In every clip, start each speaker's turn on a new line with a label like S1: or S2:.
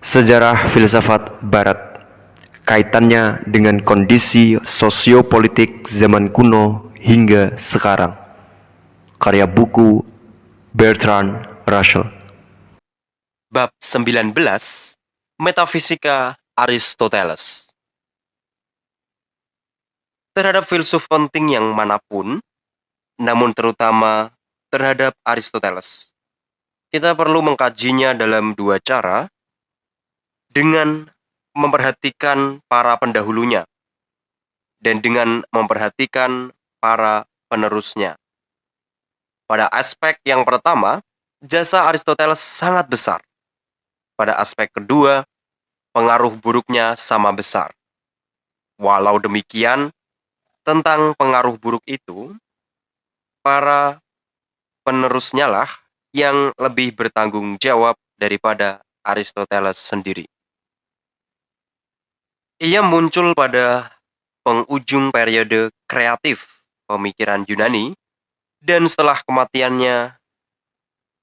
S1: Sejarah filsafat Barat, kaitannya dengan kondisi sosiopolitik zaman kuno hingga sekarang. Karya buku Bertrand Russell.
S2: Bab 19, Metafisika Aristoteles. Terhadap filsuf penting yang manapun, namun terutama terhadap Aristoteles, kita perlu mengkajinya dalam dua cara, dengan memperhatikan para pendahulunya dan dengan memperhatikan para penerusnya. Pada aspek yang pertama, jasa Aristoteles sangat besar. Pada aspek kedua, pengaruh buruknya sama besar. Walau demikian, tentang pengaruh buruk itu, para penerusnya lah yang lebih bertanggung jawab daripada Aristoteles sendiri. Ia muncul pada penghujung periode kreatif pemikiran Yunani, dan setelah kematiannya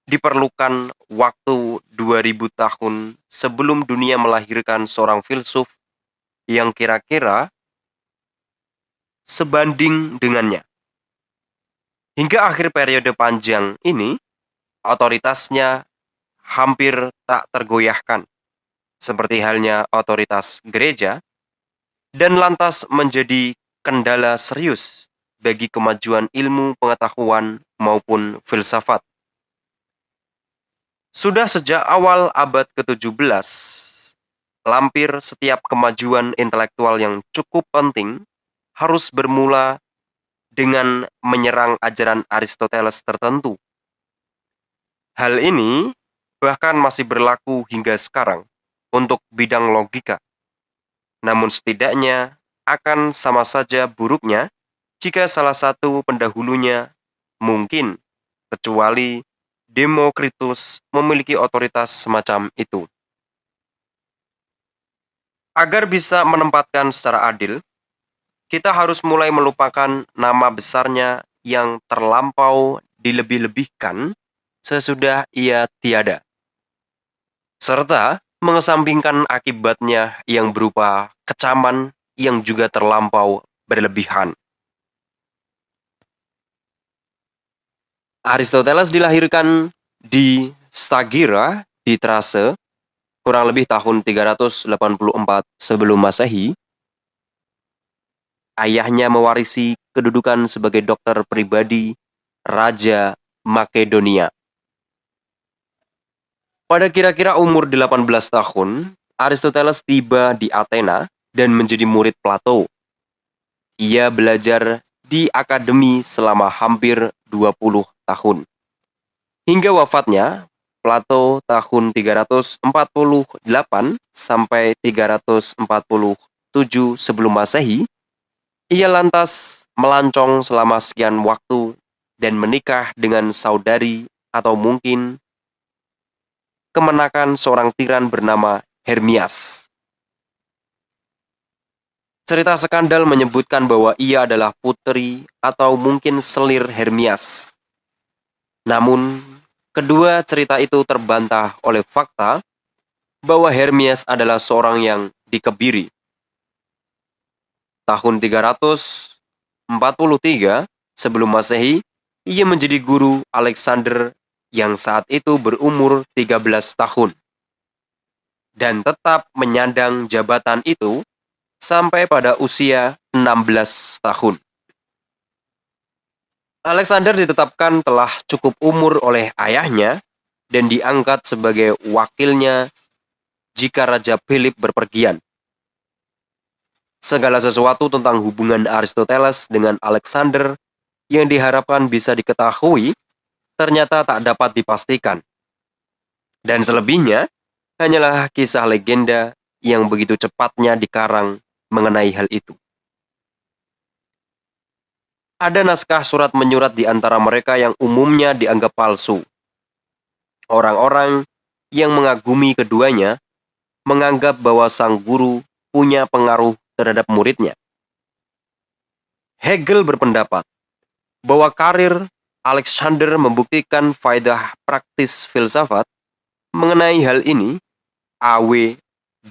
S2: diperlukan waktu 2000 tahun sebelum dunia melahirkan seorang filsuf yang kira-kira sebanding dengannya. Hingga akhir periode panjang ini, otoritasnya hampir tak tergoyahkan, seperti halnya otoritas gereja, dan lantas menjadi kendala serius bagi kemajuan ilmu pengetahuan maupun filsafat. Sudah sejak awal abad ke-17, lampir setiap kemajuan intelektual yang cukup penting harus bermula dengan menyerang ajaran Aristoteles tertentu. Hal ini bahkan masih berlaku hingga sekarang untuk bidang logika. Namun setidaknya akan sama saja buruknya jika salah satu pendahulunya, mungkin kecuali Demokritus, memiliki otoritas semacam itu. Agar bisa menempatkan secara adil, kita harus mulai melupakan nama besarnya yang terlampau dilebih-lebihkan sesudah ia tiada, serta mengesampingkan akibatnya yang berupa kecaman yang juga terlampau berlebihan. Aristoteles dilahirkan di Stagira di Thrace, kurang lebih tahun 384 sebelum Masehi. Ayahnya mewarisi kedudukan sebagai dokter pribadi Raja Makedonia. Pada kira-kira umur 18 tahun, Aristoteles tiba di Athena dan menjadi murid Plato. Ia belajar di akademi selama hampir 20 tahun. Hingga wafatnya, Plato tahun 348 sampai 347 sebelum Masehi, ia lantas melancong selama sekian waktu dan menikah dengan saudari atau mungkin kemenakan seorang tiran bernama Hermias. Cerita skandal menyebutkan bahwa ia adalah putri atau mungkin selir Hermias. Namun, kedua cerita itu terbantah oleh fakta bahwa Hermias adalah seorang yang dikebiri. Tahun 343 sebelum Masehi, ia menjadi guru Alexander yang saat itu berumur 13 tahun dan tetap menyandang jabatan itu sampai pada usia 16 tahun. Alexander ditetapkan telah cukup umur oleh ayahnya dan diangkat sebagai wakilnya jika Raja Philip berpergian. Segala sesuatu tentang hubungan Aristoteles dengan Alexander yang diharapkan bisa diketahui ternyata tak dapat dipastikan. Dan selebihnya hanyalah kisah legenda yang begitu cepatnya dikarang mengenai hal itu. Ada naskah surat menyurat di antara mereka yang umumnya dianggap palsu. Orang-orang yang mengagumi keduanya menganggap bahwa sang guru punya pengaruh terhadap muridnya. Hegel berpendapat bahwa karir Alexander membuktikan faedah praktis filsafat. Mengenai hal ini, A.W.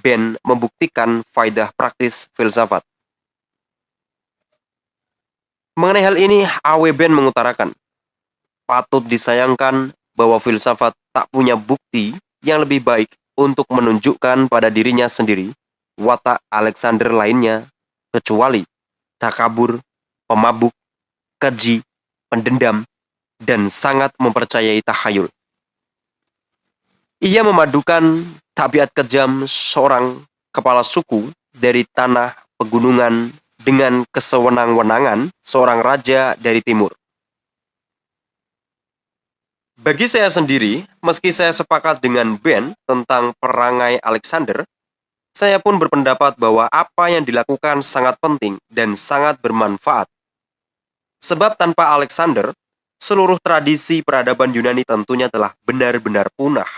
S2: Ben membuktikan faedah praktis filsafat. Mengenai hal ini, A.W. Ben mengutarakan, patut disayangkan bahwa filsafat tak punya bukti yang lebih baik untuk menunjukkan pada dirinya sendiri watak Alexander lainnya kecuali takabur, pemabuk, keji, pendendam, dan sangat mempercayai tahayul. Ia memadukan tabiat kejam seorang kepala suku dari tanah pegunungan dengan kesewenang-wenangan seorang raja dari timur. Bagi saya sendiri, meski saya sepakat dengan Ben tentang perangai Alexander, saya pun berpendapat bahwa apa yang dilakukan sangat penting dan sangat bermanfaat. Sebab tanpa Alexander, seluruh tradisi peradaban Yunani tentunya telah benar-benar punah.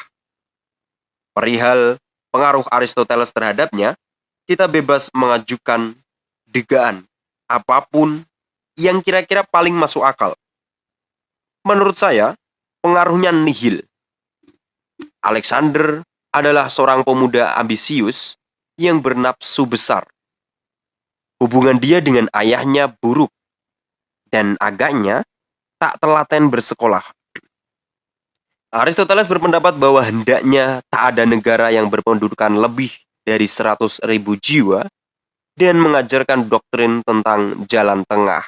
S2: Perihal pengaruh Aristoteles terhadapnya, kita bebas mengajukan dugaan apapun yang kira-kira paling masuk akal. Menurut saya, pengaruhnya nihil. Alexander adalah seorang pemuda ambisius yang bernafsu besar. Hubungan dia dengan ayahnya buruk, dan agaknya tak telaten bersekolah. Aristoteles berpendapat bahwa hendaknya tak ada negara yang berpendudukan lebih dari 100.000 jiwa dan mengajarkan doktrin tentang jalan tengah.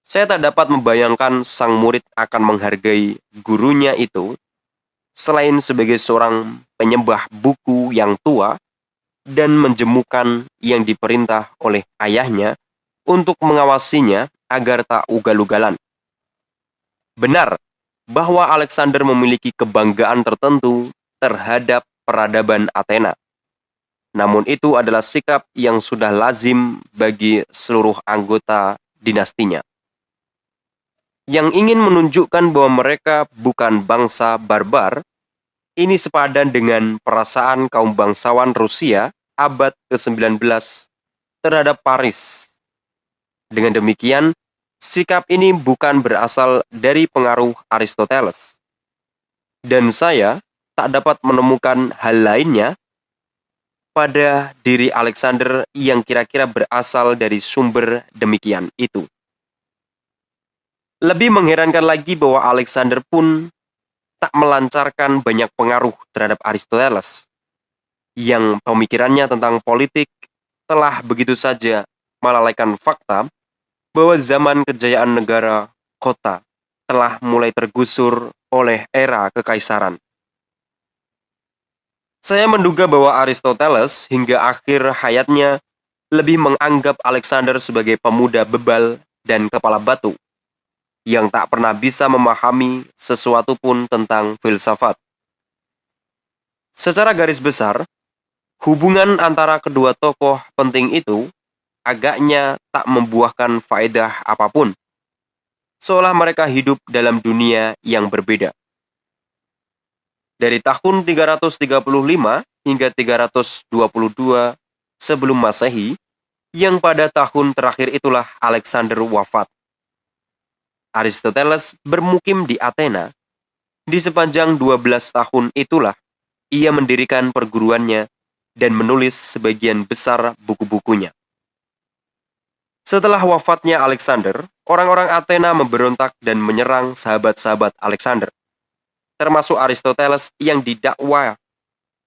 S2: Saya tak dapat membayangkan sang murid akan menghargai gurunya itu selain sebagai seorang penyembah buku yang tua dan menjemukan yang diperintah oleh ayahnya untuk mengawasinya agar tak ugal-ugalan. Benar bahwa Alexander memiliki kebanggaan tertentu terhadap peradaban Athena. Namun itu adalah sikap yang sudah lazim bagi seluruh anggota dinastinya, yang ingin menunjukkan bahwa mereka bukan bangsa barbar. Ini sepadan dengan perasaan kaum bangsawan Rusia abad ke-19 terhadap Paris. Dengan demikian, sikap ini bukan berasal dari pengaruh Aristoteles. Dan saya tak dapat menemukan hal lainnya pada diri Alexander yang kira-kira berasal dari sumber demikian itu. Lebih mengherankan lagi bahwa Alexander pun tak melancarkan banyak pengaruh terhadap Aristoteles, yang pemikirannya tentang politik telah begitu saja melalaikan fakta bahwa zaman kejayaan negara kota telah mulai tergusur oleh era kekaisaran. Saya menduga bahwa Aristoteles hingga akhir hayatnya lebih menganggap Alexander sebagai pemuda bebal dan kepala batu yang tak pernah bisa memahami sesuatu pun tentang filsafat. Secara garis besar, hubungan antara kedua tokoh penting itu agaknya tak membuahkan faedah apapun, seolah mereka hidup dalam dunia yang berbeda. Dari tahun 335 hingga 322 sebelum Masehi, yang pada tahun terakhir itulah Alexander wafat. Aristoteles bermukim di Athena. Di sepanjang 12 tahun itulah ia mendirikan perguruannya dan menulis sebagian besar buku-bukunya. Setelah wafatnya Alexander, orang-orang Athena memberontak dan menyerang sahabat-sahabat Alexander, termasuk Aristoteles yang didakwa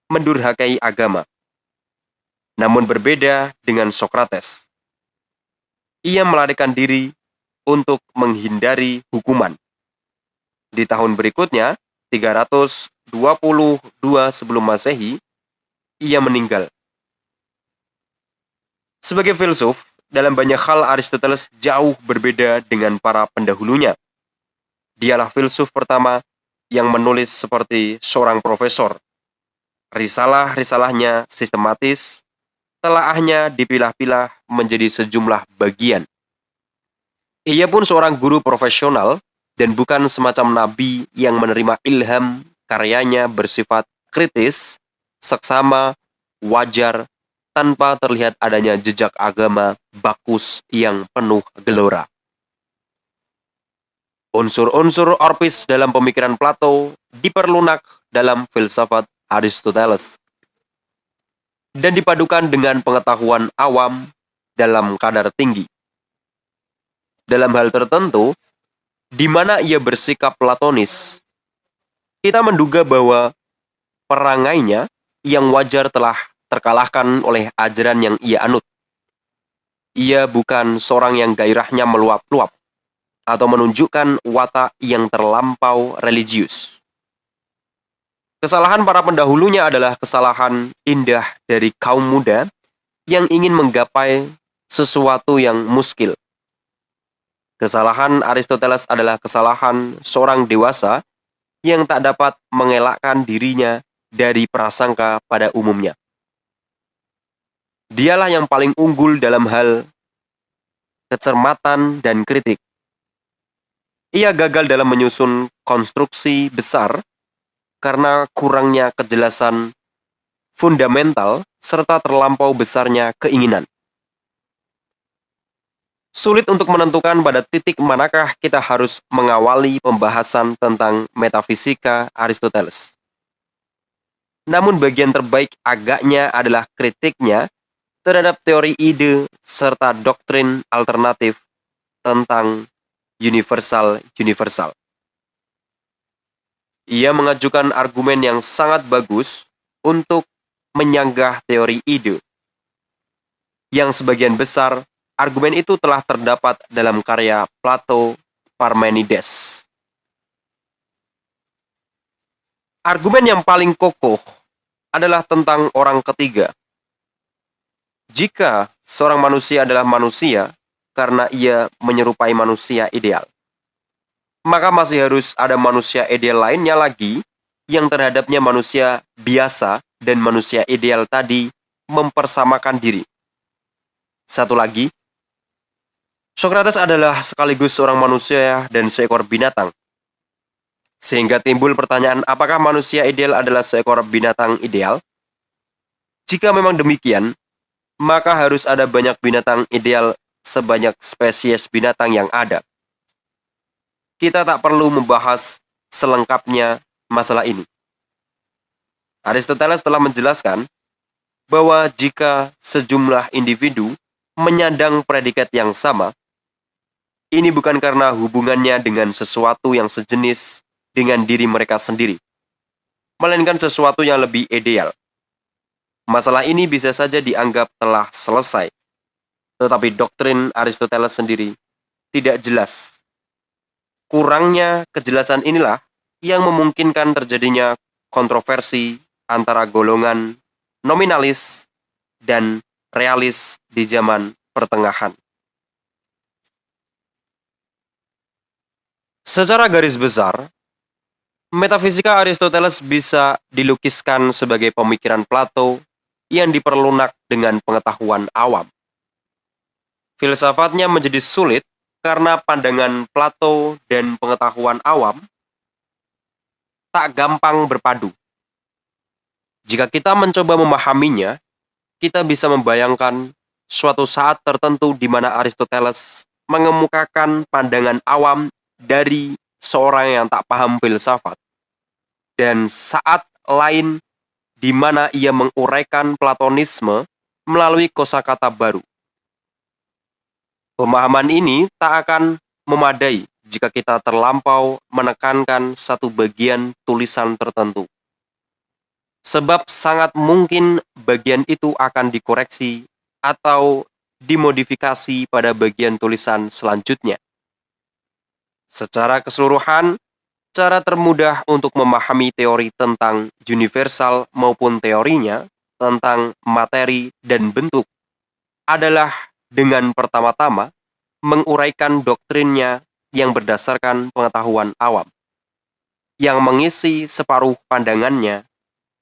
S2: mendurhakai agama. Namun berbeda dengan Socrates. Ia melarikan diri untuk menghindari hukuman. Di tahun berikutnya, 322 sebelum Masehi, ia meninggal. Sebagai filsuf, dalam banyak hal Aristoteles jauh berbeda dengan para pendahulunya. Dialah filsuf pertama yang menulis seperti seorang profesor. Risalah-risalahnya sistematis, telaahnya dipilah-pilah menjadi sejumlah bagian. Ia pun seorang guru profesional dan bukan semacam nabi yang menerima ilham. Karyanya bersifat kritis, seksama, wajar, tanpa terlihat adanya jejak agama bakus yang penuh gelora. Unsur-unsur orpis dalam pemikiran Plato diperlunak dalam filsafat Aristoteles dan dipadukan dengan pengetahuan awam dalam kadar tinggi. Dalam hal tertentu, di mana ia bersikap platonis, kita menduga bahwa perangainya yang wajar telah terkalahkan oleh ajaran yang ia anut. Ia bukan seorang yang gairahnya meluap-luap atau menunjukkan watak yang terlampau religius. Kesalahan para pendahulunya adalah kesalahan indah dari kaum muda yang ingin menggapai sesuatu yang muskil. Kesalahan Aristoteles adalah kesalahan seorang dewasa yang tak dapat mengelakkan dirinya dari prasangka pada umumnya. Dialah yang paling unggul dalam hal kecermatan dan kritik. Ia gagal dalam menyusun konstruksi besar karena kurangnya kejelasan fundamental serta terlampau besarnya keinginan. Sulit untuk menentukan pada titik manakah kita harus mengawali pembahasan tentang metafisika Aristoteles. Namun bagian terbaik agaknya adalah kritiknya terhadap teori ide serta doktrin alternatif tentang universal-universal. Ia mengajukan argumen yang sangat bagus untuk menyanggah teori ide, yang sebagian besar argumen itu telah terdapat dalam karya Plato Parmenides. Argumen yang paling kokoh adalah tentang orang ketiga. Jika seorang manusia adalah manusia karena ia menyerupai manusia ideal, maka masih harus ada manusia ideal lainnya lagi yang terhadapnya manusia biasa dan manusia ideal tadi mempersamakan diri. Satu lagi, Socrates adalah sekaligus seorang manusia dan seekor binatang. Sehingga timbul pertanyaan, apakah manusia ideal adalah seekor binatang ideal? Jika memang demikian, maka harus ada banyak binatang ideal sebanyak spesies binatang yang ada. Kita tak perlu membahas selengkapnya masalah ini. Aristoteles telah menjelaskan bahwa jika sejumlah individu menyandang predikat yang sama, ini bukan karena hubungannya dengan sesuatu yang sejenis dengan diri mereka sendiri, melainkan sesuatu yang lebih ideal. Masalah ini bisa saja dianggap telah selesai, tetapi doktrin Aristoteles sendiri tidak jelas. Kurangnya kejelasan inilah yang memungkinkan terjadinya kontroversi antara golongan nominalis dan realis di zaman pertengahan. Secara garis besar, metafisika Aristoteles bisa dilukiskan sebagai pemikiran Plato yang diperlunak dengan pengetahuan awam. Filsafatnya menjadi sulit karena pandangan Plato dan pengetahuan awam tak gampang berpadu. Jika kita mencoba memahaminya, kita bisa membayangkan suatu saat tertentu di mana Aristoteles mengemukakan pandangan awam dari seorang yang tak paham filsafat, dan saat lain di mana ia menguraikan Platonisme melalui kosakata baru. Pemahaman ini tak akan memadai jika kita terlampau menekankan satu bagian tulisan tertentu. Sebab sangat mungkin bagian itu akan dikoreksi atau dimodifikasi pada bagian tulisan selanjutnya. Secara keseluruhan, cara termudah untuk memahami teori tentang universal maupun teorinya tentang materi dan bentuk adalah dengan pertama-tama menguraikan doktrinnya yang berdasarkan pengetahuan awam, yang mengisi separuh pandangannya,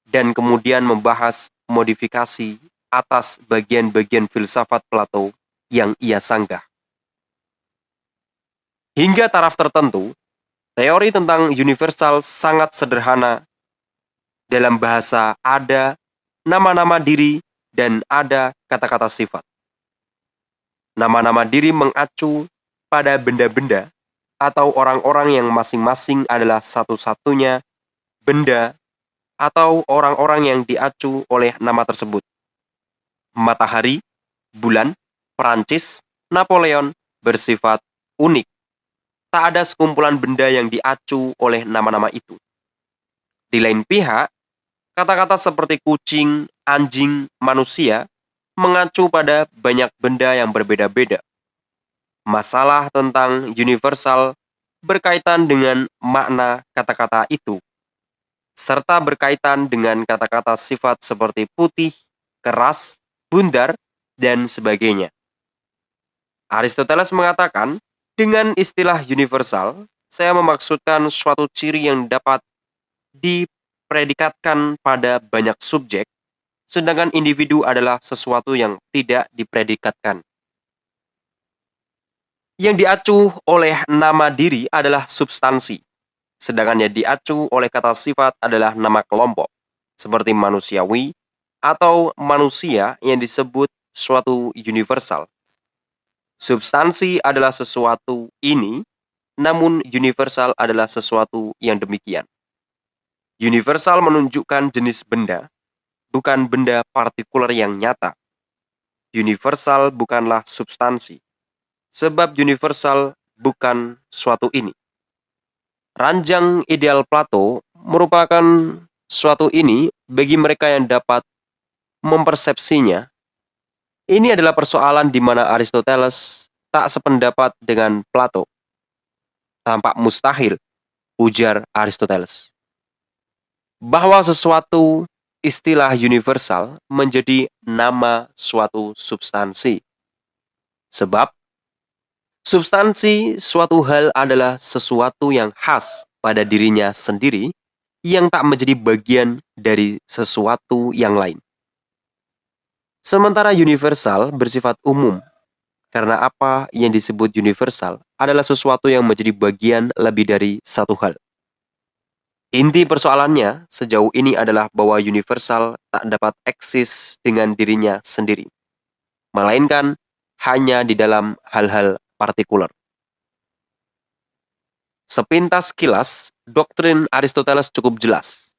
S2: dan kemudian membahas modifikasi atas bagian-bagian filsafat Plato yang ia sanggah. Hingga taraf tertentu, teori tentang universal sangat sederhana. Dalam bahasa ada nama-nama diri dan ada kata-kata sifat. Nama-nama diri mengacu pada benda-benda atau orang-orang yang masing-masing adalah satu-satunya benda atau orang-orang yang diacu oleh nama tersebut. Matahari, bulan, Perancis, Napoleon bersifat unik. Tak ada sekumpulan benda yang diacu oleh nama-nama itu. Di lain pihak, kata-kata seperti kucing, anjing, manusia mengacu pada banyak benda yang berbeda-beda. Masalah tentang universal berkaitan dengan makna kata-kata itu, serta berkaitan dengan kata-kata sifat seperti putih, keras, bundar, dan sebagainya. Aristoteles mengatakan, dengan istilah universal, saya memaksudkan suatu ciri yang dapat dipredikatkan pada banyak subjek, sedangkan individu adalah sesuatu yang tidak dipredikatkan. Yang diacu oleh nama diri adalah substansi, sedangkan yang diacu oleh kata sifat adalah nama kelompok, seperti manusiawi atau manusia yang disebut suatu universal. Substansi adalah sesuatu ini, namun universal adalah sesuatu yang demikian. Universal menunjukkan jenis benda, bukan benda partikular yang nyata. Universal bukanlah substansi, sebab universal bukan suatu ini. Ranjang ideal Plato merupakan suatu ini bagi mereka yang dapat mempersepsinya. Ini adalah persoalan di mana Aristoteles tak sependapat dengan Plato. Tampak mustahil, ujar Aristoteles, bahwa sesuatu istilah universal menjadi nama suatu substansi. Sebab, substansi suatu hal adalah sesuatu yang khas pada dirinya sendiri yang tak menjadi bagian dari sesuatu yang lain. Sementara universal bersifat umum, karena apa yang disebut universal adalah sesuatu yang menjadi bagian lebih dari satu hal. Inti persoalannya sejauh ini adalah bahwa universal tak dapat eksis dengan dirinya sendiri, melainkan hanya di dalam hal-hal partikular. Sepintas kilas, doktrin Aristoteles cukup jelas.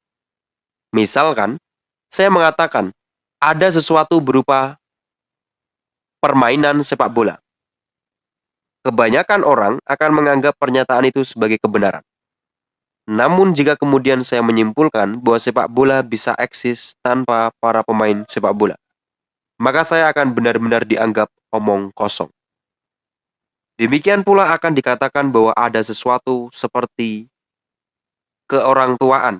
S2: Misalkan, saya mengatakan, ada sesuatu berupa permainan sepak bola. Kebanyakan orang akan menganggap pernyataan itu sebagai kebenaran. Namun jika kemudian saya menyimpulkan bahwa sepak bola bisa eksis tanpa para pemain sepak bola, maka saya akan benar-benar dianggap omong kosong. Demikian pula akan dikatakan bahwa ada sesuatu seperti keorangtuaan,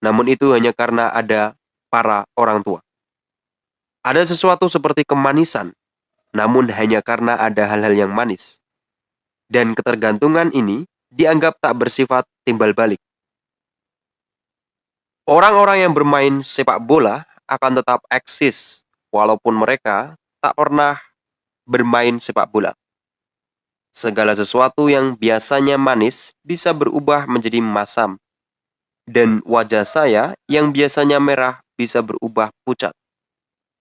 S2: namun itu hanya karena ada para orang tua. Ada sesuatu seperti kemanisan, namun hanya karena ada hal-hal yang manis. Dan ketergantungan ini dianggap tak bersifat timbal balik. Orang-orang yang bermain sepak bola akan tetap eksis walaupun mereka tak pernah bermain sepak bola. Segala sesuatu yang biasanya manis bisa berubah menjadi masam. Dan wajah saya yang biasanya merah bisa berubah pucat,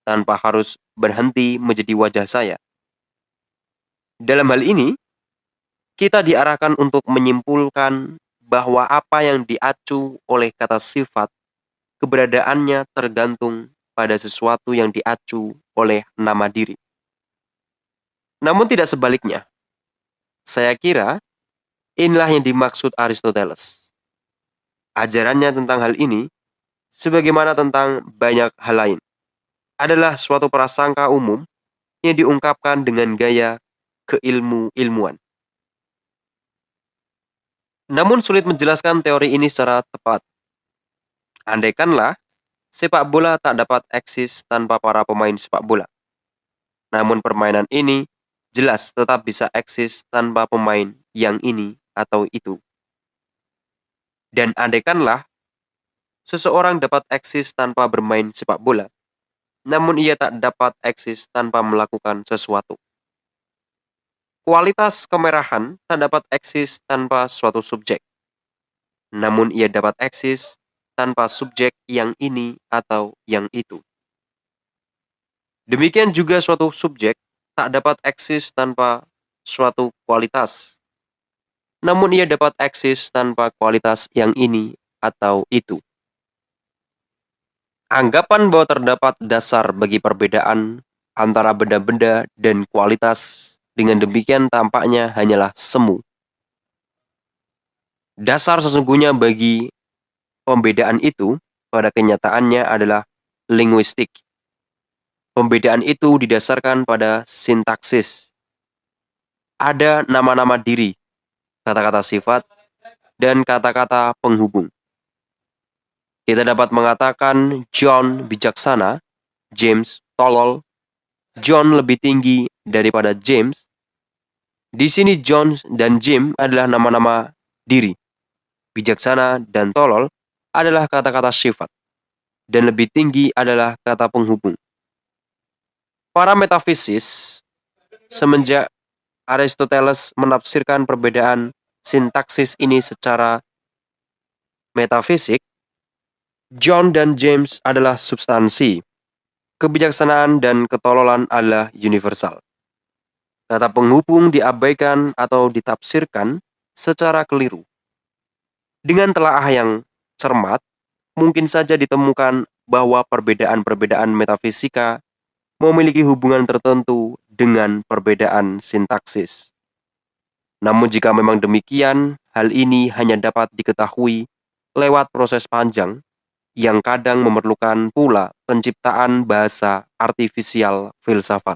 S2: tanpa harus berhenti menjadi wajah saya. Dalam hal ini, kita diarahkan untuk menyimpulkan bahwa apa yang diacu oleh kata sifat, keberadaannya tergantung pada sesuatu yang diacu oleh nama diri. Namun tidak sebaliknya. Saya kira inilah yang dimaksud Aristoteles. Ajarannya tentang hal ini, sebagaimana tentang banyak hal lain, adalah suatu prasangka umum yang diungkapkan dengan gaya keilmu-ilmuan. Namun sulit menjelaskan teori ini secara tepat. Andaikanlah sepak bola tak dapat eksis tanpa para pemain sepak bola. Namun permainan ini jelas tetap bisa eksis tanpa pemain yang ini atau itu. Dan andaikanlah seseorang dapat eksis tanpa bermain sepak bola, namun ia tak dapat eksis tanpa melakukan sesuatu. Kualitas kemerahan tak dapat eksis tanpa suatu subjek, namun ia dapat eksis tanpa subjek yang ini atau yang itu. Demikian juga suatu subjek tak dapat eksis tanpa suatu kualitas, namun ia dapat eksis tanpa kualitas yang ini atau itu. Anggapan bahwa terdapat dasar bagi perbedaan antara benda-benda dan kualitas dengan demikian tampaknya hanyalah semu. Dasar sesungguhnya bagi pembedaan itu pada kenyataannya adalah linguistik. Pembedaan itu didasarkan pada sintaksis. Ada nama-nama diri, kata-kata sifat, dan kata-kata penghubung. Kita dapat mengatakan John bijaksana, James tolol, John lebih tinggi daripada James. Di sini John dan Jim adalah nama-nama diri. Bijaksana dan tolol adalah kata-kata sifat. Dan lebih tinggi adalah kata penghubung. Para metafisis semenjak Aristoteles menafsirkan perbedaan sintaksis ini secara metafisik, John dan James adalah substansi. Kebijaksanaan dan ketololan adalah universal. Kata penghubung diabaikan atau ditafsirkan secara keliru. Dengan telaah yang cermat, mungkin saja ditemukan bahwa perbedaan-perbedaan metafisika memiliki hubungan tertentu dengan perbedaan sintaksis. Namun jika memang demikian, hal ini hanya dapat diketahui lewat proses panjang yang kadang memerlukan pula penciptaan bahasa artifisial filsafat.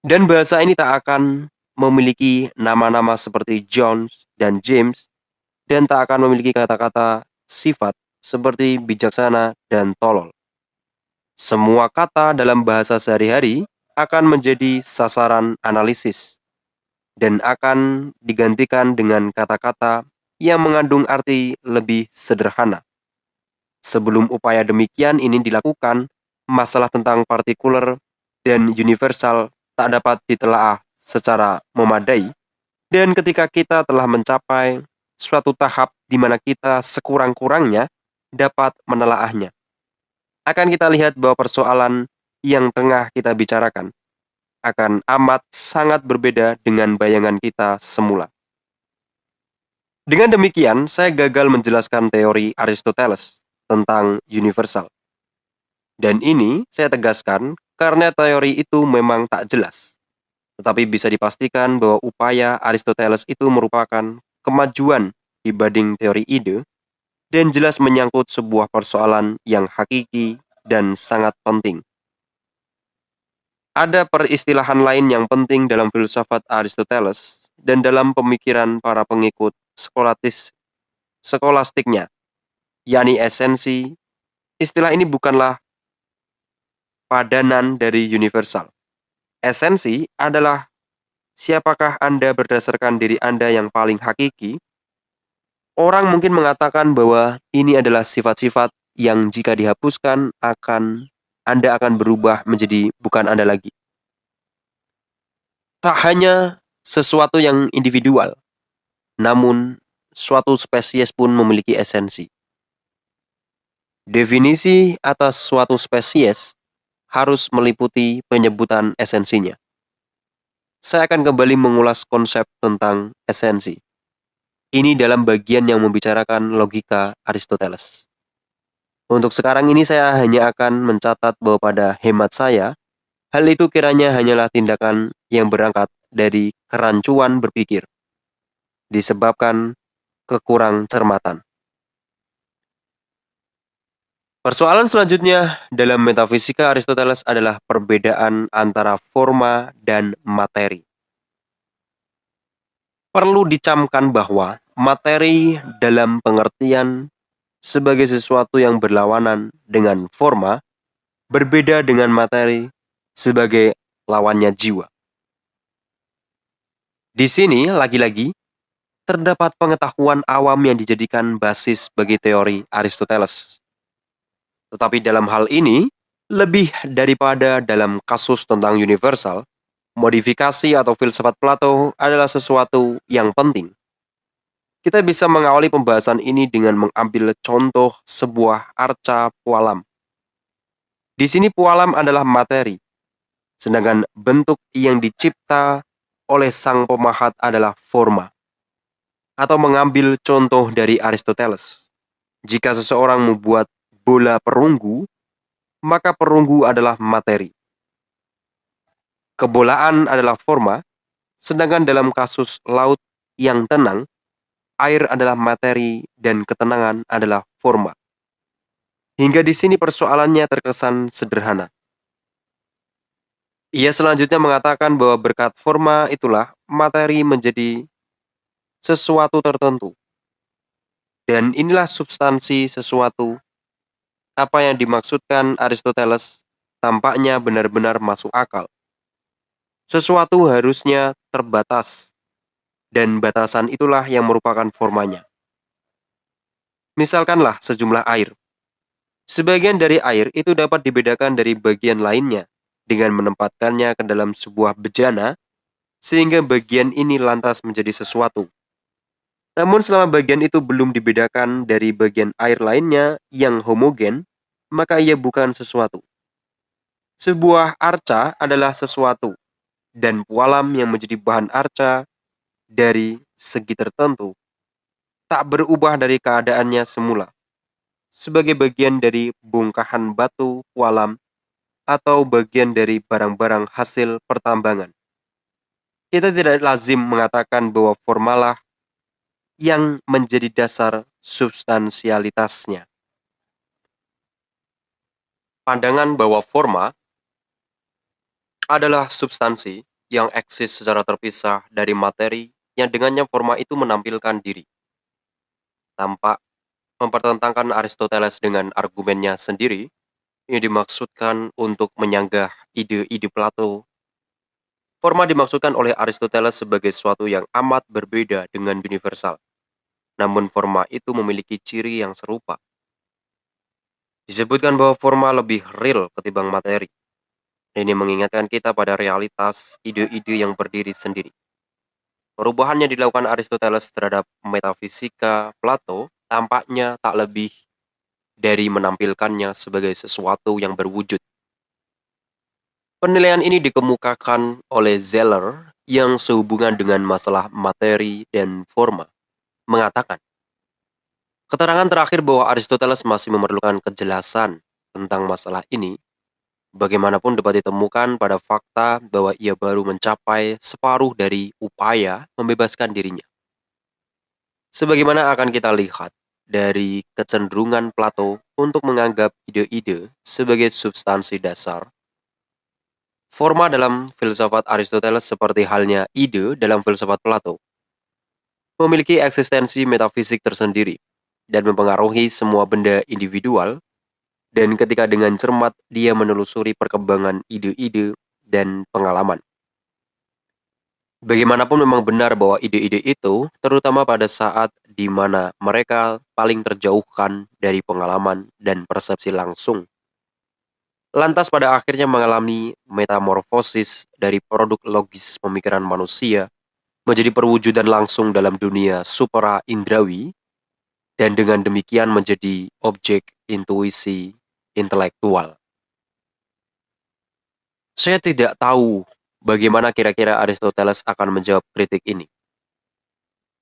S2: Dan bahasa ini tak akan memiliki nama-nama seperti John dan James, dan tak akan memiliki kata-kata sifat seperti bijaksana dan tolol. Semua kata dalam bahasa sehari-hari akan menjadi sasaran analisis dan akan digantikan dengan kata-kata yang mengandung arti lebih sederhana. Sebelum upaya demikian ini dilakukan, masalah tentang partikular dan universal tak dapat ditelaah secara memadai, dan ketika kita telah mencapai suatu tahap di mana kita sekurang-kurangnya dapat menelaahnya, akan kita lihat bahwa persoalan yang tengah kita bicarakan akan amat sangat berbeda dengan bayangan kita semula. Dengan demikian, saya gagal menjelaskan teori Aristoteles tentang universal. Dan ini saya tegaskan karena teori itu memang tak jelas. Tetapi bisa dipastikan bahwa upaya Aristoteles itu merupakan kemajuan dibanding teori ide dan jelas menyangkut sebuah persoalan yang hakiki dan sangat penting. Ada peristilahan lain yang penting dalam filsafat Aristoteles dan dalam pemikiran para pengikut skolastiknya, yakni esensi. Istilah ini bukanlah padanan dari universal. Esensi adalah siapakah Anda berdasarkan diri Anda yang paling hakiki. Orang mungkin mengatakan bahwa ini adalah sifat-sifat yang jika dihapuskan Anda akan berubah menjadi bukan Anda lagi. Tak hanya sesuatu yang individual, namun suatu spesies pun memiliki esensi. Definisi atas suatu spesies harus meliputi penyebutan esensinya. Saya akan kembali mengulas konsep tentang esensi. Ini dalam bagian yang membicarakan logika Aristoteles. Untuk sekarang ini saya hanya akan mencatat bahwa pada hemat saya, hal itu kiranya hanyalah tindakan yang berangkat dari kerancuan berpikir, disebabkan kekurang cermatan. Persoalan selanjutnya dalam metafisika Aristoteles adalah perbedaan antara forma dan materi. Perlu dicamkan bahwa materi dalam pengertian sebagai sesuatu yang berlawanan dengan forma berbeda dengan materi sebagai lawannya jiwa. Di sini lagi-lagi terdapat pengetahuan awam yang dijadikan basis bagi teori Aristoteles. Tetapi dalam hal ini, lebih daripada dalam kasus tentang universal, modifikasi atau filsafat Plato adalah sesuatu yang penting. Kita bisa mengawali pembahasan ini dengan mengambil contoh sebuah arca pualam. Di sini pualam adalah materi, sedangkan bentuk yang dicipta oleh sang pemahat adalah forma. Atau mengambil contoh dari Aristoteles, jika seseorang membuat bola perunggu, maka perunggu adalah materi. Kebolaan adalah forma, sedangkan dalam kasus laut yang tenang, air adalah materi dan ketenangan adalah forma. Hingga di sini persoalannya terkesan sederhana. Ia selanjutnya mengatakan bahwa berkat forma itulah materi menjadi sesuatu tertentu. Dan inilah substansi sesuatu. Apa yang dimaksudkan Aristoteles tampaknya benar-benar masuk akal. Sesuatu harusnya terbatas, dan batasan itulah yang merupakan formanya. Misalkanlah sejumlah air. Sebagian dari air itu dapat dibedakan dari bagian lainnya dengan menempatkannya ke dalam sebuah bejana, sehingga bagian ini lantas menjadi sesuatu. Namun selama bagian itu belum dibedakan dari bagian air lainnya yang homogen, maka ia bukan sesuatu. Sebuah arca adalah sesuatu, dan pualam yang menjadi bahan arca dari segi tertentu tak berubah dari keadaannya semula, sebagai bagian dari bongkahan batu pualam atau bagian dari barang-barang hasil pertambangan. Kita tidak lazim mengatakan bahwa formalah yang menjadi dasar substansialitasnya. Pandangan bahwa forma adalah substansi yang eksis secara terpisah dari materi yang dengannya forma itu menampilkan diri, tampak mempertentangkan Aristoteles dengan argumennya sendiri yang dimaksudkan untuk menyanggah ide-ide Plato. Forma dimaksudkan oleh Aristoteles sebagai sesuatu yang amat berbeda dengan universal. Namun forma itu memiliki ciri yang serupa. Disebutkan bahwa forma lebih real ketimbang materi. Ini mengingatkan kita pada realitas ide-ide yang berdiri sendiri. Perubahan yang dilakukan Aristoteles terhadap metafisika Plato tampaknya tak lebih dari menampilkannya sebagai sesuatu yang berwujud. Penilaian ini dikemukakan oleh Zeller yang sehubungan dengan masalah materi dan forma, mengatakan, keterangan terakhir bahwa Aristoteles masih memerlukan kejelasan tentang masalah ini, bagaimanapun dapat ditemukan pada fakta bahwa ia baru mencapai separuh dari upaya membebaskan dirinya. Sebagaimana akan kita lihat dari kecenderungan Plato untuk menganggap ide-ide sebagai substansi dasar, forma dalam filsafat Aristoteles seperti halnya ide dalam filsafat Plato memiliki eksistensi metafisik tersendiri dan mempengaruhi semua benda individual, dan ketika dengan cermat dia menelusuri perkembangan ide-ide dan pengalaman. Bagaimanapun memang benar bahwa ide-ide itu, terutama pada saat di mana mereka paling terjauhkan dari pengalaman dan persepsi langsung, lantas pada akhirnya mengalami metamorfosis dari produk logis pemikiran manusia menjadi perwujudan langsung dalam dunia supra indrawi, dan dengan demikian menjadi objek intuisi intelektual. Saya tidak tahu bagaimana kira-kira Aristoteles akan menjawab kritik ini.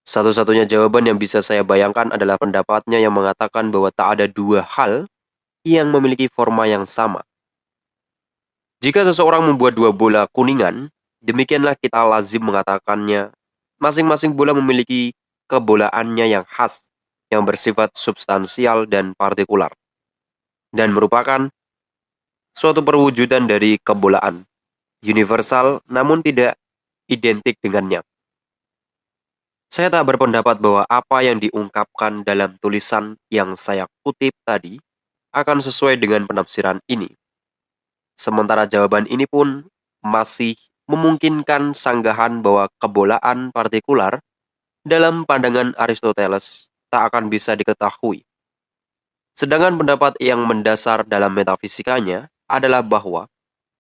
S2: Satu-satunya jawaban yang bisa saya bayangkan adalah pendapatnya yang mengatakan bahwa tak ada dua hal yang memiliki forma yang sama. Jika seseorang membuat dua bola kuningan, demikianlah kita lazim mengatakannya, masing-masing bola memiliki kebolaannya yang khas, yang bersifat substansial dan partikular, dan merupakan suatu perwujudan dari kebolaan, universal namun tidak identik dengannya. Saya tak berpendapat bahwa apa yang diungkapkan dalam tulisan yang saya kutip tadi akan sesuai dengan penafsiran ini. Sementara jawaban ini pun masih memungkinkan sanggahan bahwa kebolaan partikular dalam pandangan Aristoteles tak akan bisa diketahui. Sedangkan pendapat yang mendasar dalam metafisikanya adalah bahwa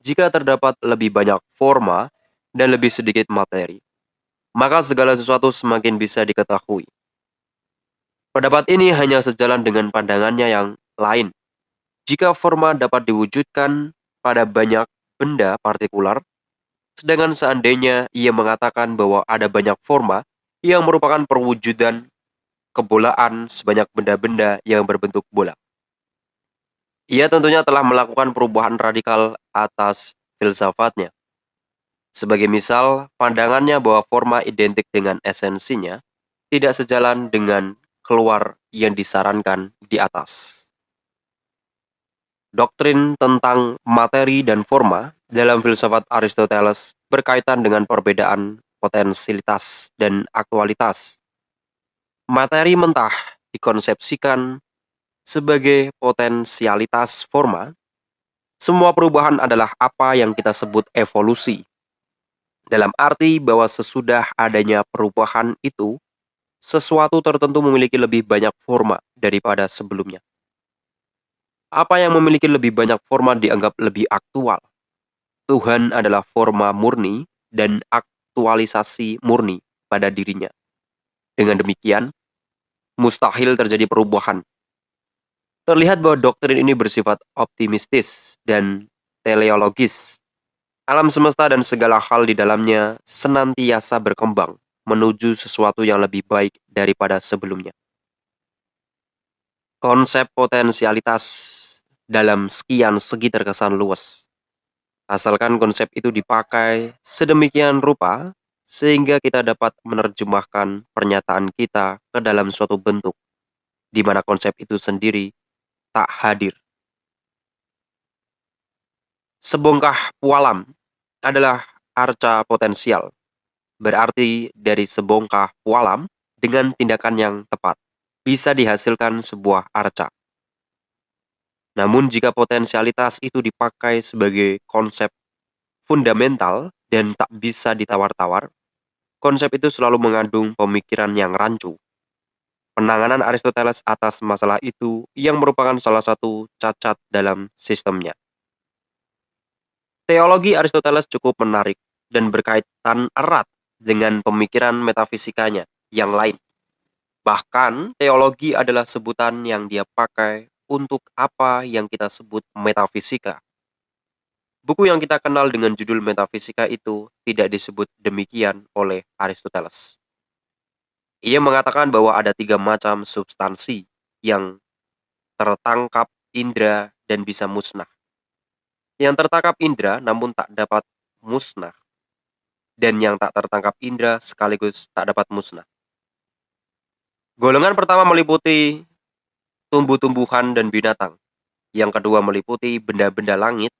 S2: jika terdapat lebih banyak forma dan lebih sedikit materi, maka segala sesuatu semakin bisa diketahui. Pendapat ini hanya sejalan dengan pandangannya yang lain. Jika forma dapat diwujudkan pada banyak benda partikular, sedangkan seandainya ia mengatakan bahwa ada banyak forma yang merupakan perwujudan kebolaan sebanyak benda-benda yang berbentuk bola. Ia tentunya telah melakukan perubahan radikal atas filsafatnya. Sebagai misal, pandangannya bahwa forma identik dengan esensinya tidak sejalan dengan keluar yang disarankan di atas. Doktrin tentang materi dan forma dalam filsafat Aristoteles berkaitan dengan perbedaan potensialitas dan aktualitas. Materi mentah dikonsepsikan sebagai potensialitas forma. Semua perubahan adalah apa yang kita sebut evolusi. Dalam arti bahwa sesudah adanya perubahan itu, sesuatu tertentu memiliki lebih banyak forma daripada sebelumnya. Apa yang memiliki lebih banyak forma dianggap lebih aktual. Tuhan adalah forma murni dan aktualisasi murni pada dirinya. Dengan demikian, mustahil terjadi perubahan. Terlihat bahwa doktrin ini bersifat optimistis dan teleologis. Alam semesta dan segala hal di dalamnya senantiasa berkembang menuju sesuatu yang lebih baik daripada sebelumnya. Konsep potensialitas dalam sekian segi terkesan luas. Asalkan konsep itu dipakai sedemikian rupa sehingga kita dapat menerjemahkan pernyataan kita ke dalam suatu bentuk di mana konsep itu sendiri tak hadir. Sebongkah pualam adalah arca potensial, berarti dari sebongkah pualam dengan tindakan yang tepat bisa dihasilkan sebuah arca. Namun jika potensialitas itu dipakai sebagai konsep fundamental dan tak bisa ditawar-tawar, konsep itu selalu mengandung pemikiran yang rancu. Penanganan Aristoteles atas masalah itu yang merupakan salah satu cacat dalam sistemnya. Teologi Aristoteles cukup menarik dan berkaitan erat dengan pemikiran metafisikanya yang lain. Bahkan, teologi adalah sebutan yang dia pakai untuk apa yang kita sebut metafisika. Buku yang kita kenal dengan judul metafisika itu tidak disebut demikian oleh Aristoteles. Ia mengatakan bahwa ada 3 macam substansi yang tertangkap indera dan bisa musnah. Yang tertangkap indera namun tak dapat musnah, dan yang tak tertangkap indera sekaligus tak dapat musnah. Golongan pertama meliputi tumbuh-tumbuhan dan binatang. Yang kedua meliputi benda-benda langit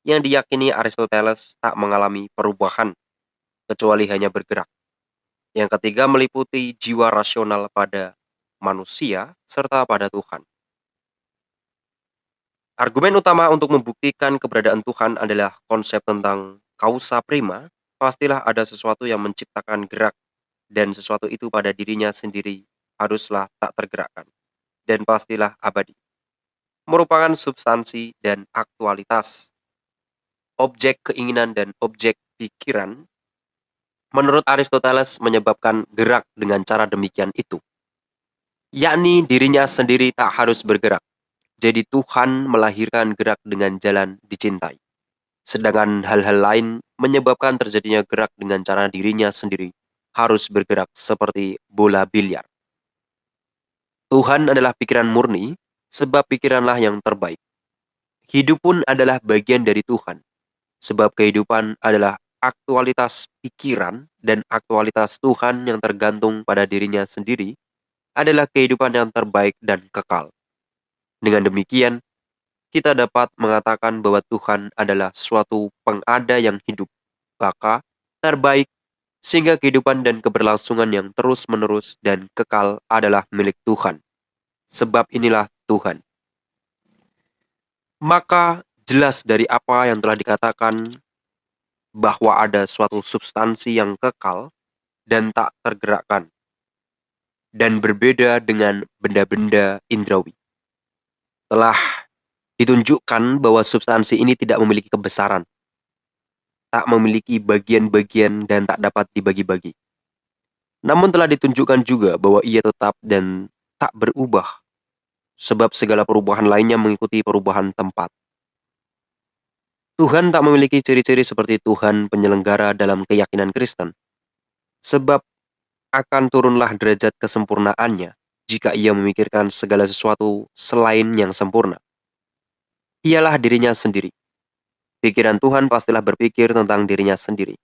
S2: yang diyakini Aristoteles tak mengalami perubahan, kecuali hanya bergerak. Yang ketiga meliputi jiwa rasional pada manusia serta pada Tuhan. Argumen utama untuk membuktikan keberadaan Tuhan adalah konsep tentang causa prima, pastilah ada sesuatu yang menciptakan gerak, dan sesuatu itu pada dirinya sendiri haruslah tak tergerakkan, dan pastilah abadi. Merupakan substansi dan aktualitas. Objek keinginan dan objek pikiran, menurut Aristoteles menyebabkan gerak dengan cara demikian itu. Yakni dirinya sendiri tak harus bergerak. Jadi Tuhan melahirkan gerak dengan jalan dicintai. Sedangkan hal-hal lain menyebabkan terjadinya gerak dengan cara dirinya sendiri harus bergerak seperti bola biliar. Tuhan adalah pikiran murni, sebab pikiranlah yang terbaik. Hidup pun adalah bagian dari Tuhan, sebab kehidupan adalah aktualitas pikiran dan aktualitas Tuhan yang tergantung pada dirinya sendiri adalah kehidupan yang terbaik dan kekal. Dengan demikian, kita dapat mengatakan bahwa Tuhan adalah suatu pengada yang hidup, baka, terbaik, sehingga kehidupan dan keberlangsungan yang terus-menerus dan kekal adalah milik Tuhan. Sebab inilah Tuhan. Maka jelas dari apa yang telah dikatakan bahwa ada suatu substansi yang kekal dan tak tergerakkan, dan berbeda dengan benda-benda indrawi. Telah ditunjukkan bahwa substansi ini tidak memiliki kebesaran, tak memiliki bagian-bagian dan tak dapat dibagi-bagi. Namun telah ditunjukkan juga bahwa ia tetap dan tak berubah, sebab segala perubahan lainnya mengikuti perubahan tempat. Tuhan tak memiliki ciri-ciri seperti Tuhan penyelenggara dalam keyakinan Kristen, sebab akan turunlah derajat kesempurnaannya jika ia memikirkan segala sesuatu selain yang sempurna. ialah dirinya sendiri. Pikiran Tuhan pastilah berpikir tentang dirinya sendiri.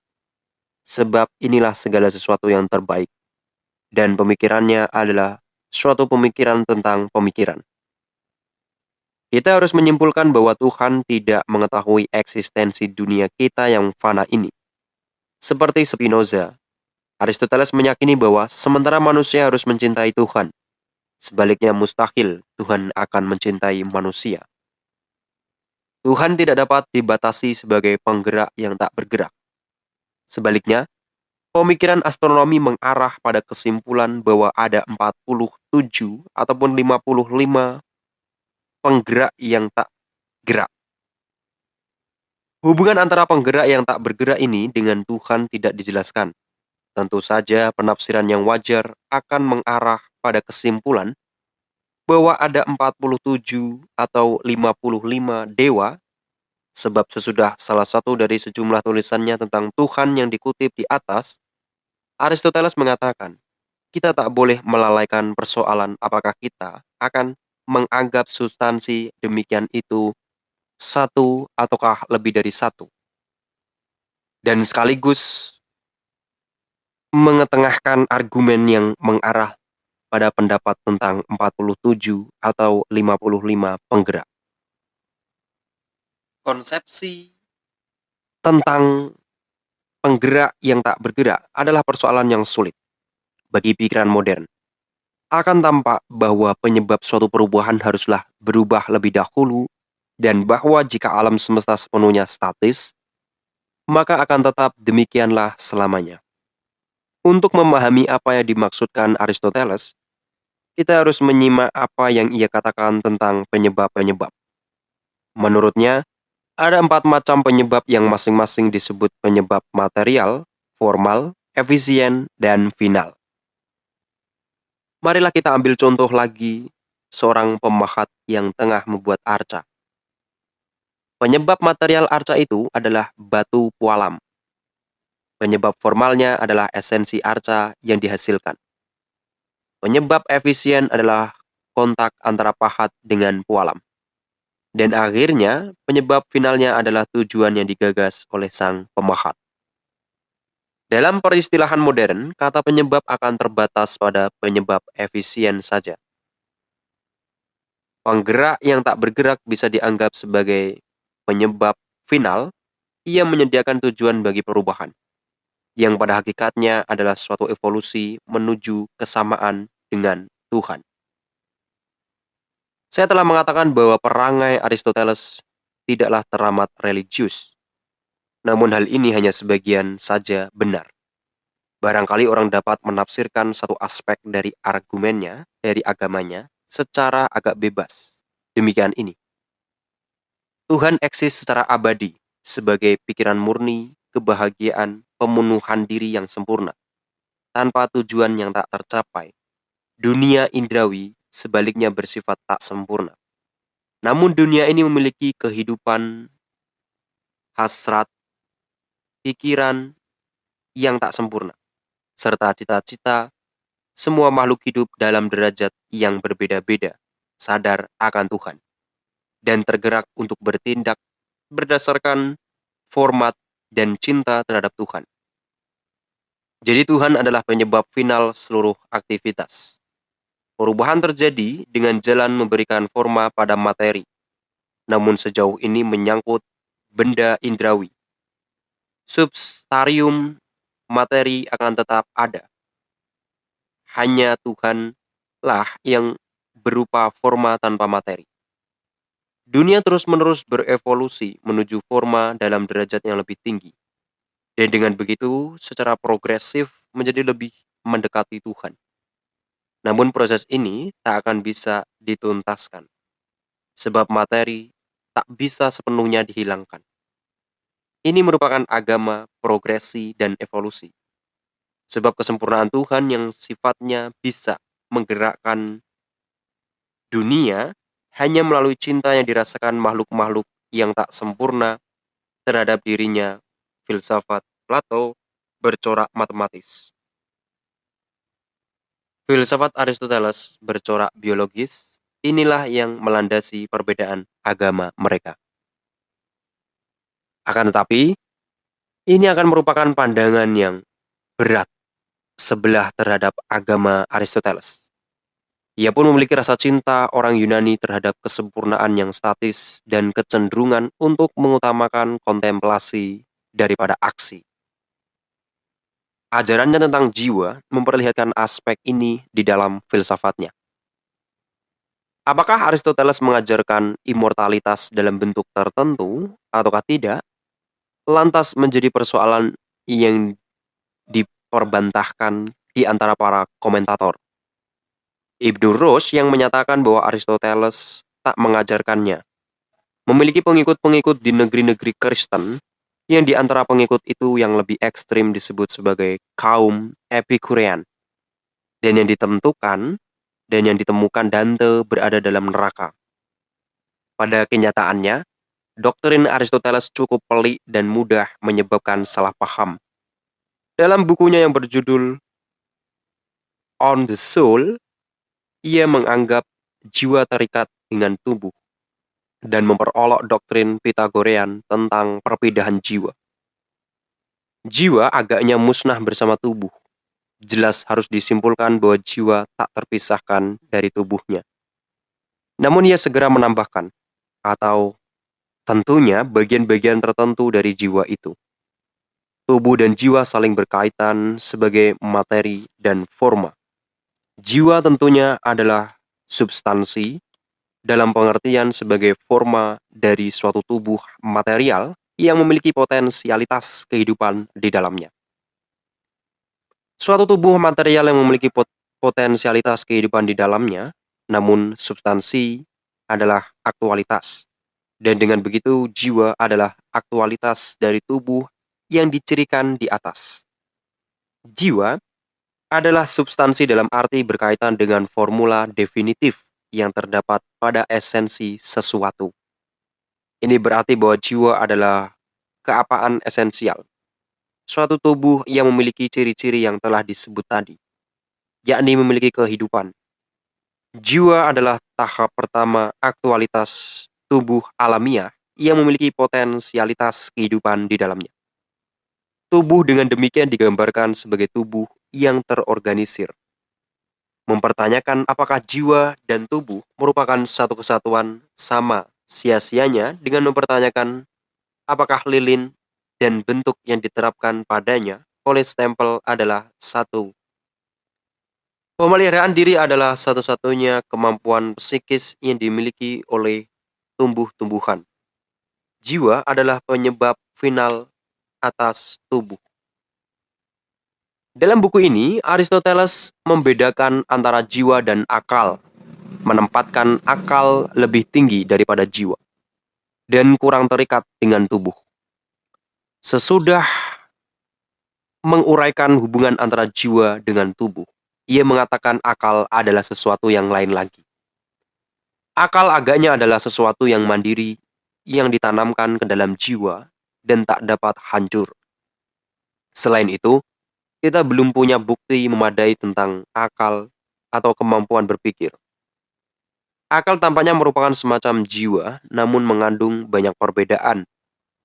S2: Sebab inilah segala sesuatu yang terbaik. Dan pemikirannya adalah suatu pemikiran tentang pemikiran. Kita harus menyimpulkan bahwa Tuhan tidak mengetahui eksistensi dunia kita yang fana ini. Seperti Spinoza, Aristoteles meyakini bahwa sementara manusia harus mencintai Tuhan, sebaliknya mustahil Tuhan akan mencintai manusia. Tuhan tidak dapat dibatasi sebagai penggerak yang tak bergerak. Sebaliknya, pemikiran astronomi mengarah pada kesimpulan bahwa ada 47 ataupun 55 penggerak yang tak gerak. Hubungan antara penggerak yang tak bergerak ini dengan Tuhan tidak dijelaskan. Tentu saja penafsiran yang wajar akan mengarah pada kesimpulan bahwa ada 47 atau 55 dewa, sebab sesudah salah satu dari sejumlah tulisannya tentang Tuhan yang dikutip di atas, Aristoteles mengatakan, kita tak boleh melalaikan persoalan apakah kita akan menganggap substansi demikian itu satu ataukah lebih dari satu. Dan sekaligus mengetengahkan argumen yang mengarah pada pendapat tentang 47 atau 55 penggerak. Konsepsi tentang penggerak yang tak bergerak adalah persoalan yang sulit bagi pikiran modern. Akan tampak bahwa penyebab suatu perubahan haruslah berubah lebih dahulu dan bahwa jika alam semesta sepenuhnya statis, maka akan tetap demikianlah selamanya. Untuk memahami apa yang dimaksudkan Aristoteles, kita harus menyimak apa yang ia katakan tentang penyebab-penyebab. Menurutnya, ada 4 macam penyebab yang masing-masing disebut penyebab material, formal, efisien, dan final. Marilah kita ambil contoh lagi seorang pemahat yang tengah membuat arca. Penyebab material arca itu adalah batu pualam. Penyebab formalnya adalah esensi arca yang dihasilkan. Penyebab efisien adalah kontak antara pahat dengan pualam. Dan akhirnya, penyebab finalnya adalah tujuan yang digagas oleh sang pemahat. Dalam peristilahan modern, kata penyebab akan terbatas pada penyebab efisien saja. Penggerak yang tak bergerak bisa dianggap sebagai penyebab final. Ia menyediakan tujuan bagi perubahan, yang pada hakikatnya adalah suatu evolusi menuju kesamaan dengan Tuhan. Saya telah mengatakan bahwa perangai Aristoteles tidaklah teramat religius. Namun hal ini hanya sebagian saja benar. Barangkali orang dapat menafsirkan satu aspek dari argumennya, dari agamanya, secara agak bebas. Demikian ini. Tuhan eksis secara abadi, sebagai pikiran murni, kebahagiaan, pemenuhan diri yang sempurna, tanpa tujuan yang tak tercapai. Dunia indrawi sebaliknya bersifat tak sempurna. Namun dunia ini memiliki kehidupan, hasrat, pikiran yang tak sempurna, serta cita-cita. Semua makhluk hidup dalam derajat yang berbeda-beda, sadar akan Tuhan, dan tergerak untuk bertindak berdasarkan format dan cinta terhadap Tuhan. Jadi Tuhan adalah penyebab final seluruh aktivitas. Perubahan terjadi dengan jalan memberikan forma pada materi, namun sejauh ini menyangkut benda indrawi. Substarium materi akan tetap ada. Hanya Tuhanlah yang berupa forma tanpa materi. Dunia terus-menerus berevolusi menuju forma dalam derajat yang lebih tinggi. Dan dengan begitu, secara progresif menjadi lebih mendekati Tuhan. Namun proses ini tak akan bisa dituntaskan, sebab materi tak bisa sepenuhnya dihilangkan. Ini merupakan agama, progresi, dan evolusi. Sebab kesempurnaan Tuhan yang sifatnya bisa menggerakkan dunia hanya melalui cinta yang dirasakan makhluk-makhluk yang tak sempurna terhadap dirinya. Filsafat Plato bercorak matematis. Filsafat Aristoteles bercorak biologis. inilah yang melandasi perbedaan agama mereka. Akan tetapi, ini akan merupakan pandangan yang berat sebelah terhadap agama Aristoteles. Ia pun memiliki rasa cinta orang Yunani terhadap kesempurnaan yang statis dan kecenderungan untuk mengutamakan kontemplasi daripada aksi. Ajarannya tentang jiwa memperlihatkan aspek ini di dalam filsafatnya. Apakah Aristoteles mengajarkan immortalitas dalam bentuk tertentu ataukah tidak? Lantas menjadi persoalan yang diperbantahkan di antara para komentator. Ibnu Rushd yang menyatakan bahwa Aristoteles tak mengajarkannya. Memiliki pengikut-pengikut di negeri-negeri Kristen, yang di antara pengikut itu yang lebih ekstrim disebut sebagai kaum Epikurean, dan yang ditemukan Dante berada dalam neraka. Pada kenyataannya, doktrin Aristoteles cukup pelik dan mudah menyebabkan salah paham. Dalam bukunya yang berjudul On the Soul, ia menganggap jiwa terikat dengan tubuh dan memperolok doktrin Pythagorean tentang perpindahan jiwa. Jiwa agaknya musnah bersama tubuh. Jelas harus disimpulkan bahwa jiwa tak terpisahkan dari tubuhnya. Namun ia segera menambahkan, atau tentunya bagian-bagian tertentu dari jiwa itu. Tubuh dan jiwa saling berkaitan sebagai materi dan forma. Jiwa tentunya adalah substansi dalam pengertian sebagai forma dari suatu tubuh material yang memiliki potensialitas kehidupan di dalamnya. Suatu tubuh material yang memiliki potensialitas kehidupan di dalamnya, namun substansi adalah aktualitas. Dan dengan begitu, jiwa adalah aktualitas dari tubuh yang dicirikan di atas. Jiwa adalah substansi dalam arti berkaitan dengan formula definitif yang terdapat pada esensi sesuatu. Ini berarti bahwa jiwa adalah keapaan esensial. Suatu tubuh yang memiliki ciri-ciri yang telah disebut tadi, yakni memiliki kehidupan. Jiwa adalah tahap pertama aktualitas tubuh alamiah yang memiliki potensialitas kehidupan di dalamnya. Tubuh dengan demikian digambarkan sebagai tubuh yang terorganisir. Mempertanyakan apakah jiwa dan tubuh merupakan satu kesatuan sama sia-sianya dengan mempertanyakan apakah lilin dan bentuk yang diterapkan padanya oleh stempel adalah satu. Pemeliharaan diri adalah satu-satunya kemampuan psikis yang dimiliki oleh tumbuh-tumbuhan. Jiwa adalah penyebab final atas tubuh. Dalam buku ini, Aristoteles membedakan antara jiwa dan akal, menempatkan akal lebih tinggi daripada jiwa, dan kurang terikat dengan tubuh. Sesudah menguraikan hubungan antara jiwa dengan tubuh, ia mengatakan akal adalah sesuatu yang lain lagi. Akal agaknya adalah sesuatu yang mandiri, yang ditanamkan ke dalam jiwa dan tak dapat hancur. Selain itu, kita belum punya bukti memadai tentang akal atau kemampuan berpikir. Akal tampaknya merupakan semacam jiwa, namun mengandung banyak perbedaan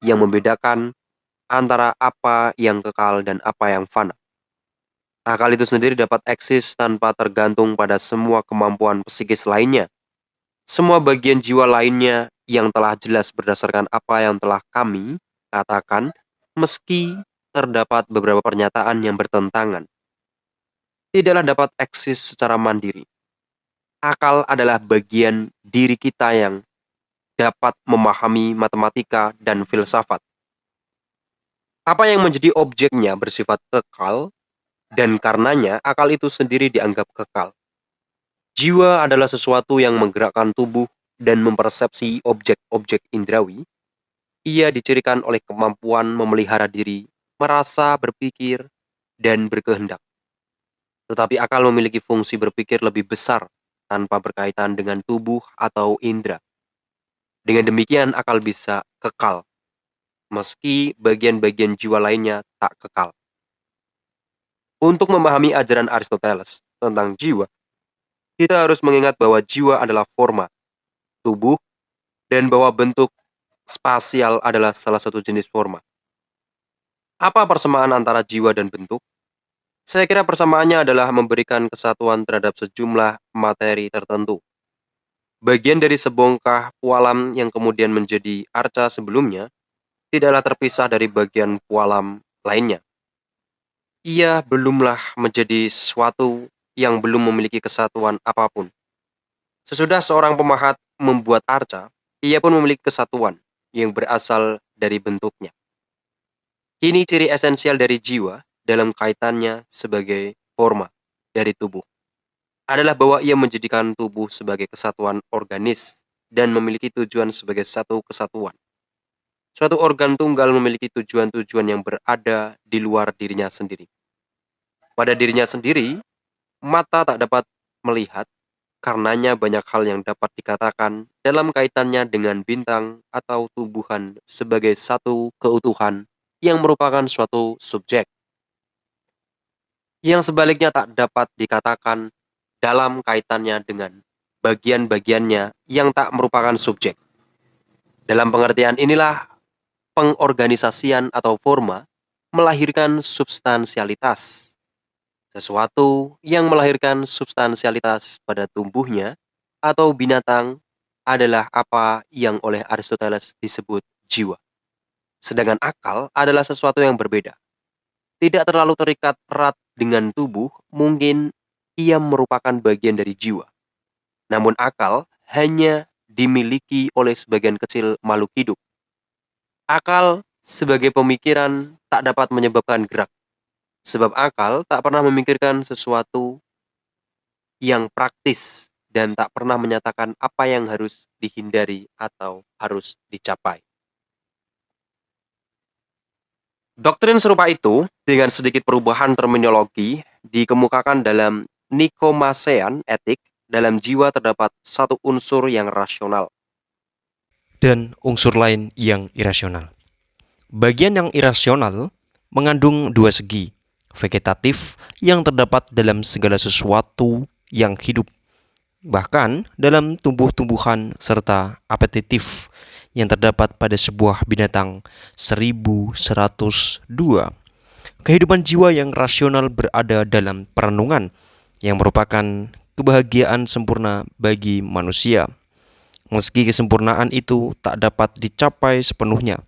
S2: yang membedakan antara apa yang kekal dan apa yang fana. Akal itu sendiri dapat eksis tanpa tergantung pada semua kemampuan psikis lainnya. Semua bagian jiwa lainnya yang telah jelas berdasarkan apa yang telah kami katakan, meski terdapat beberapa pernyataan yang bertentangan, tidaklah dapat eksis secara mandiri. Akal adalah bagian diri kita yang dapat memahami matematika dan filsafat. Apa yang menjadi objeknya bersifat kekal, dan karenanya akal itu sendiri dianggap kekal. Jiwa adalah sesuatu yang menggerakkan tubuh dan mempersepsi objek-objek indrawi. Ia dicirikan oleh kemampuan memelihara diri, merasa, berpikir, dan berkehendak. Tetapi akal memiliki fungsi berpikir lebih besar tanpa berkaitan dengan tubuh atau indera. Dengan demikian akal bisa kekal, meski bagian-bagian jiwa lainnya tak kekal. Untuk memahami ajaran Aristoteles tentang jiwa, kita harus mengingat bahwa jiwa adalah forma, tubuh, dan bahwa bentuk spasial adalah salah satu jenis forma. Apa persamaan antara jiwa dan bentuk? Saya kira persamaannya adalah memberikan kesatuan terhadap sejumlah materi tertentu. Bagian dari sebongkah pualam yang kemudian menjadi arca sebelumnya tidaklah terpisah dari bagian pualam lainnya. Ia belumlah menjadi sesuatu yang belum memiliki kesatuan apapun. Sesudah seorang pemahat membuat arca, ia pun memiliki kesatuan yang berasal dari bentuknya. Ini ciri esensial dari jiwa dalam kaitannya sebagai forma dari tubuh, adalah bahwa ia menjadikan tubuh sebagai kesatuan organis dan memiliki tujuan sebagai satu kesatuan. Suatu organ tunggal memiliki tujuan-tujuan yang berada di luar dirinya sendiri. Pada dirinya sendiri, mata tak dapat melihat, karenanya banyak hal yang dapat dikatakan dalam kaitannya dengan bintang atau tumbuhan sebagai satu keutuhan yang merupakan suatu subjek. Yang sebaliknya tak dapat dikatakan dalam kaitannya dengan bagian-bagiannya yang tak merupakan subjek. Dalam pengertian inilah pengorganisasian atau forma melahirkan substansialitas. Sesuatu yang melahirkan substansialitas pada tumbuhnya atau binatang adalah apa yang oleh Aristoteles disebut jiwa. Sedangkan akal adalah sesuatu yang berbeda. Tidak terlalu terikat erat dengan tubuh, mungkin ia merupakan bagian dari jiwa. Namun akal hanya dimiliki oleh sebagian kecil makhluk hidup. Akal sebagai pemikiran tak dapat menyebabkan gerak. Sebab akal tak pernah memikirkan sesuatu yang praktis dan tak pernah menyatakan apa yang harus dihindari atau harus dicapai. Doktrin serupa itu, dengan sedikit perubahan terminologi, dikemukakan dalam Nikomachean Etik. Dalam jiwa terdapat satu unsur yang rasional.
S1: Dan unsur lain yang irasional. Bagian yang irasional mengandung dua segi, vegetatif yang terdapat dalam segala sesuatu yang hidup, bahkan dalam tumbuh-tumbuhan, serta apetitif yang terdapat pada sebuah binatang 1102. Kehidupan jiwa yang rasional berada dalam perenungan yang merupakan kebahagiaan sempurna bagi manusia. Meski kesempurnaan itu tak dapat dicapai sepenuhnya,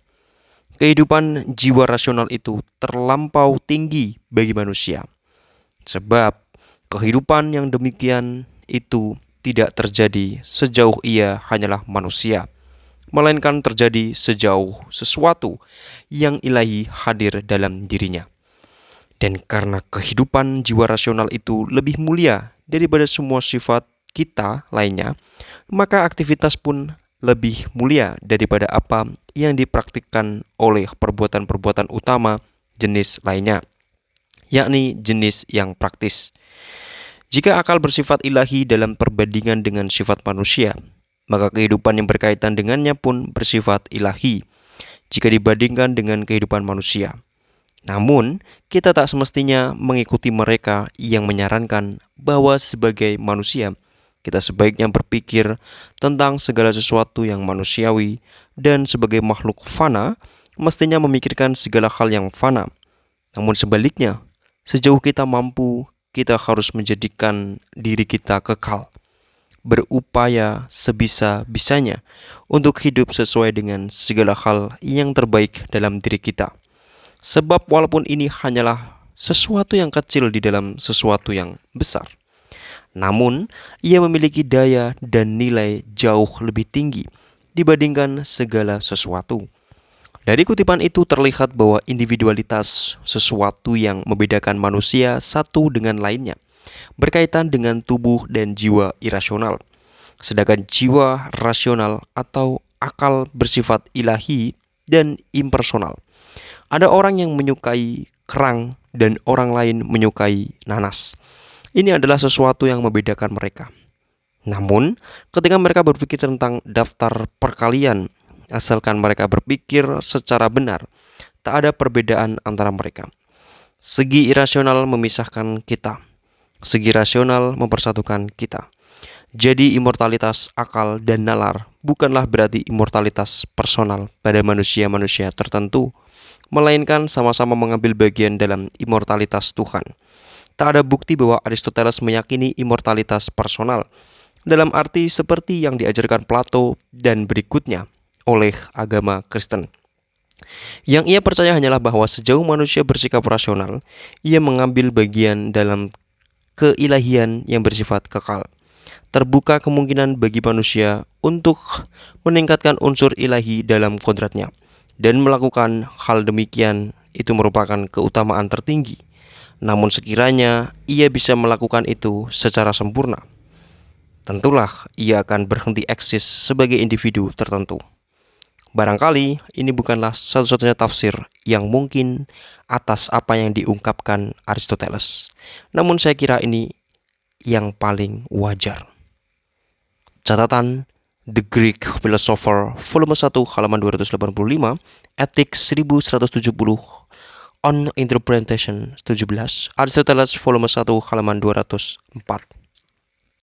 S1: kehidupan jiwa rasional itu terlampau tinggi bagi manusia. Sebab kehidupan yang demikian itu tidak terjadi sejauh ia hanyalah manusia, melainkan terjadi sejauh sesuatu yang ilahi hadir dalam dirinya. Dan karena kehidupan jiwa rasional itu lebih mulia daripada semua sifat kita lainnya, maka aktivitas pun lebih mulia daripada apa yang dipraktikkan oleh perbuatan-perbuatan utama jenis lainnya, yakni jenis yang praktis. Jika akal bersifat ilahi dalam perbandingan dengan sifat manusia, maka kehidupan yang berkaitan dengannya pun bersifat ilahi jika dibandingkan dengan kehidupan manusia. Namun, kita tak semestinya mengikuti mereka yang menyarankan bahwa sebagai manusia, kita sebaiknya berpikir tentang segala sesuatu yang manusiawi, dan sebagai makhluk fana, mestinya memikirkan segala hal yang fana. Namun sebaliknya, sejauh kita mampu, kita harus menjadikan diri kita kekal, berupaya sebisa-bisanya untuk hidup sesuai dengan segala hal yang terbaik dalam diri kita. Sebab walaupun ini hanyalah sesuatu yang kecil di dalam sesuatu yang besar, namun ia memiliki daya dan nilai jauh lebih tinggi dibandingkan segala sesuatu. Dari kutipan itu terlihat bahwa individualitas, sesuatu yang membedakan manusia satu dengan lainnya, berkaitan dengan tubuh dan jiwa irasional. Sedangkan jiwa rasional atau akal bersifat ilahi dan impersonal. Ada orang yang menyukai kerang dan orang lain menyukai nanas. Ini adalah sesuatu yang membedakan mereka. Namun, ketika mereka berpikir tentang daftar perkalian, asalkan mereka berpikir secara benar, tak ada perbedaan antara mereka. Segi irasional memisahkan kita. Segi rasional mempersatukan kita. Jadi immortalitas akal dan nalar bukanlah berarti immortalitas personal pada manusia-manusia tertentu, melainkan sama-sama mengambil bagian dalam immortalitas Tuhan. Tak ada bukti bahwa Aristoteles meyakini immortalitas personal, dalam arti seperti yang diajarkan Plato dan berikutnya oleh agama Kristen. Yang ia percaya hanyalah bahwa sejauh manusia bersikap rasional, ia mengambil bagian dalam keilahian yang bersifat kekal. Terbuka kemungkinan bagi manusia untuk meningkatkan unsur ilahi dalam kodratnya, dan melakukan hal demikian itu merupakan keutamaan tertinggi. Namun sekiranya ia bisa melakukan itu secara sempurna, tentulah ia akan berhenti eksis sebagai individu tertentu. Barangkali ini bukanlah satu-satunya tafsir yang mungkin atas apa yang diungkapkan Aristoteles. Namun saya kira ini yang paling wajar. Catatan The Greek Philosopher volume 1 halaman 285, Ethics 1170, On Interpretation 17, Aristoteles volume 1 halaman 204.